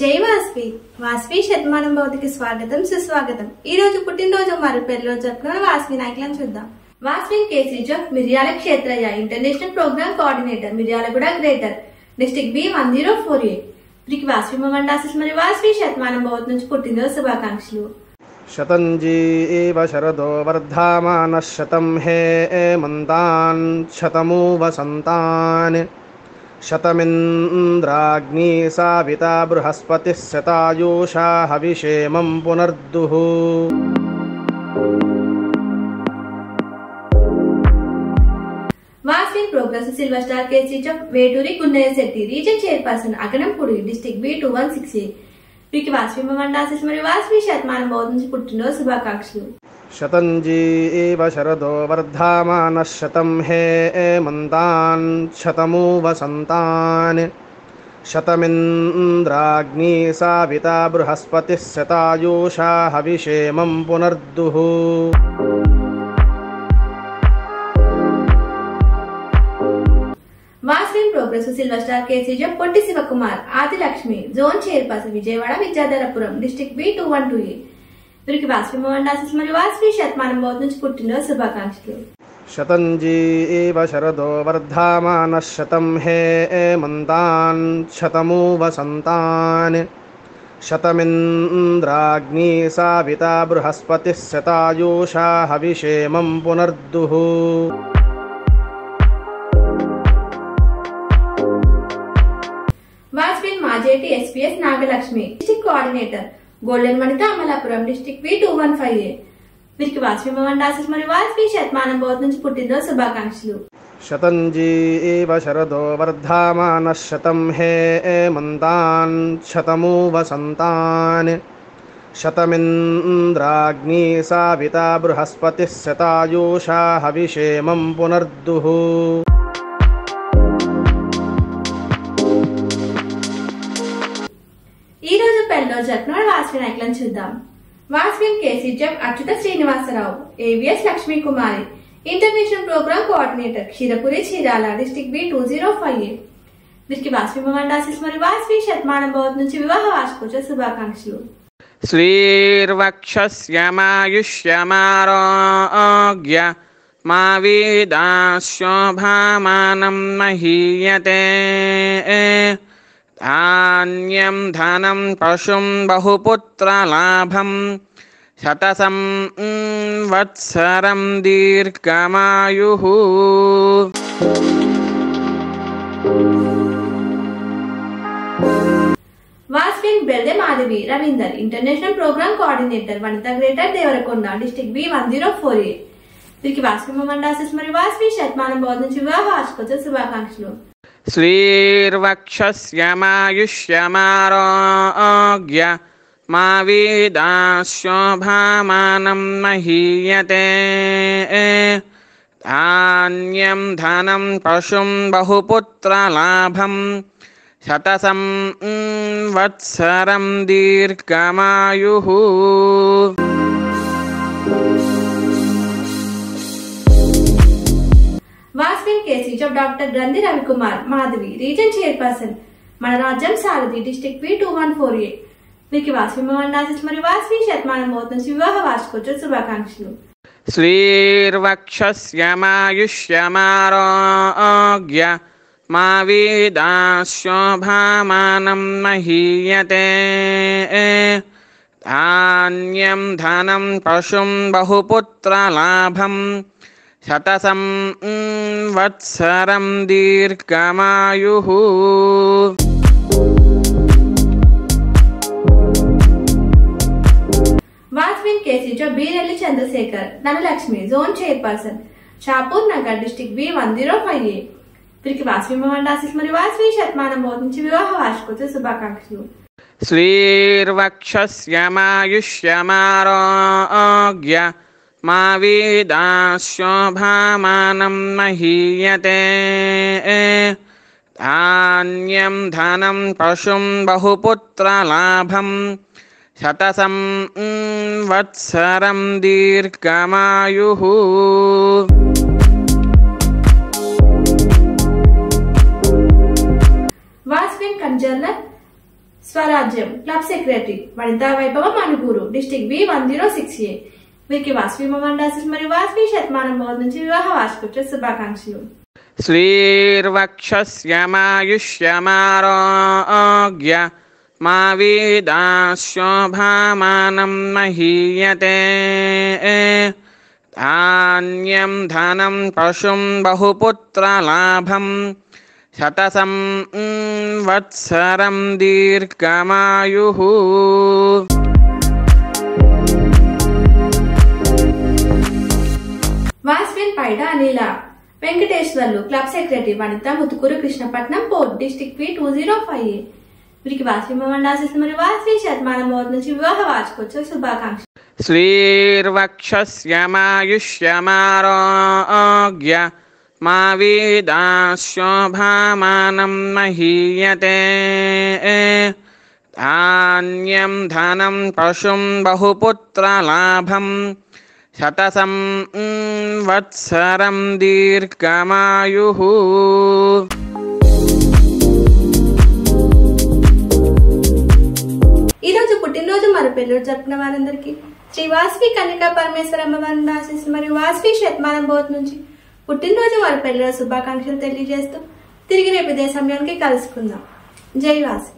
జై వాస్వి వాస్వి శతమానం భౌతికి స్వాగతం సుస్వాగతం. ఈ రోజు పుట్టినరోజు మరియు పెళ్లిరోజు జరుపుకున్న వాస్వి నాయకులను చూద్దాం. వాస్వి కేసీ జోక్ Miryala Kshetrayya international programme coordinator Miryalaguda greater district B1048. వీరికి వాస్వి మండాసిస్ మరియు వాస్వి శతమానం భౌతి నుంచి పుట్టినరోజు శుభాకాంక్షలు. శతంజీవ శరదో వర్ధమానః శతం హేమంతాన్ శతమూ వసంతాన్ శతమింద్రాగ్ని సావితా బృహస్పతిః శతాయూషా హవిషేమం పునర్దుః. Vasavi progress silver star KC చౌక్ Veturi Gunnayya Setty region chairperson Aganampudi district B2168. వీరికి వాస్వి మండాసిస్ మరియు వాస్వి శతమానం భౌతి నుంచి పుట్టినరోజు శుభాకాంక్షలు. శతంజీవ శరదో వర్ధమానః శతం హేమంతాన్ శతమూ వసంతాన్ శతమింద్రాగ్ని సావితా బృహస్పతిః శతాయూషా హవిషేమం పునర్దుః. Vasavi progress silver star KC జోక్ Potti Sivakumar Adilakshmi zone chairperson Vijayawada Vidyadharapuram district B2128. వీరికి వాస్వి మండాసిస్ మరియు వాస్వి శతమానం భౌతి నుంచి పుట్టినరోజు శుభాకాంక్షలు. శతంజీవ శరదో వర్ధమానః శతం హేమంతాన్ శతమూ వసంతాన్ శతమింద్రాగ్ని సావితా బృహస్పతిః శతాయూషా హవిషేమం పునర్దుః. Vasavi Majeti SPS Nagalakshmi district coordinator golden Vanitha Amalapuram district B2158. వీరికి వాస్వి మండాసిస్ మరియు వాస్వి శతమానం భౌతి నుంచి పుట్టినరోజు శుభాకాంక్షలు. శతంజీవ శరదో వర్ధమానః శతం హేమంతాన్ శతమూ వసంతాన్ శతమింద్రాగ్ని సావితా బృహస్పతిః శతాయూషా హవిషేమం పునర్దుః. ఈ రోజు పెళ్లిరోజు జరుపుకున్న వాస్వి నాయకులను చూద్దాం. వాస్వి కేసీ జోక్ Achyuta Srinivasarao AVS Lakshmi Kumari international programme coordinator Ksheerapuri Chirala district B2058. వీరికి వాస్వి మండాసిస్ మరియు వాస్వి శతమానం భౌతి నుంచి వివాహ వార్షికోత్సవ శుభాకాంక్షలు. శ్రీర్వక్షస్యమారోగ్య మా వీదాశోభామానం మహీయతే ధాన్యం ధనం పశుం బహుపుత్రలాభం శతసం వత్సరం దీర్ఘమాయుః. Vasavi Belde Madhavi Ravinder international programme coordinator Vanitha greater Devarakonda district B1048. వీరికి వాస్వి మండాసిస్ మరియు వాస్వి శతమానం భౌతి నుంచి వివాహ వార్షికోత్సవ శుభాకాంక్షలు. శ్రీర్వక్షస్యమారోగ్య మా వీదాశోభామానం మహీయతే ధాన్యం ధనం పశుం బహుపుత్రలాభం శతసం వత్సరం దీర్ఘమాయుః. వాస్వి కేసీ జోక్ డాక్టర్ గ్రంథి రవికుమార్ మాధవి రీజన్ చైర్పర్సన్ మన రాజ్యం సారథి డిస్ట్రిక్ట్ B2148. వీరికి వాస్వి మండాసిస్ మరియు వాస్వి శతమానం భౌతి నుంచి వివాహ వార్షికోత్సవ శుభాకాంక్షలు. శ్రీర్వక్షస్యమారోగ్య మా వీదాశోభామానం మహీయతే ధాన్యం ధనం పశుం బహుపుత్రలాభం శతసం వత్సరం దీర్ఘమాయుః. వాస్వి కేసీ జోక్ Beerelli Chandrasekhar Dhanalakshmi zone chairperson Shapur Nagar district B1058. వీరికి వాస్వి మండాసిస్ మరియు వాస్వి శతమానం భౌతి నుంచి వివాహ వార్షికోత్సవ శుభాకాంక్షలు. శ్రీర్వక్షస్యమారోగ్య మా వీదాశోభామానం మహీయతే ధాన్యం ధనం పశుం బహుపుత్రలాభం శతసం వత్సరం దీర్ఘమాయుః. వాస్వి కంజర్ల స్వరాజ్యం క్లబ్ సెక్రటరీ వనితా వైభవం మణుపూరు డిస్ట్రిక్ట్ B106A. వీరికి వాస్వి మమండాసిస్ మరియు వాస్వి శతమానం భవతి నుంచి వివాహ వార్షికోత్సవ శుభాకాంక్షలు. శ్రీర్వక్షస్యమాయుష్యమారోగ్య మా వీదాశోభామానం మహీయతే ధాన్యం ధనం పశుం బహుపుత్రలాభం శతసం వత్సరం దీర్ఘమాయుః. వాస్విన్ Paida Anila Venkateswarlu club secretary Vanitha Muthukur Krishnapatnam port district B205A. వీరికి వాస్వి మమండాసిస్ మరియు వాస్వి శతమానం భవతి నుంచి వివాహ వార్షికోత్సవ శుభాకాంక్షలు. శ్రీర్వక్షస్యమాయుష్యమారోగ్య మా వీదాశోభామానం మహీయతే ధాన్యం ధనం పశుం బహుపుత్రలాభం శతసం వత్సరం దీర్ఘమాయుః. ఈ రోజు పుట్టినరోజు మరియు పెళ్లిరోజు జరుపుకున్న వారందరికీ శ్రీ వాస్వి కన్యకా పరమేశ్వర అమ్మవారి ఆశీస్సులు మరియు వాస్వి శతమానం భవతి నుంచి పుట్టినరోజు మరియు పెళ్లిరోజు శుభాకాంక్షలు తెలియజేస్తూ తిరిగి రేపు ఇదే సమయానికి కలుసుకుందాం. జై వాస్వి.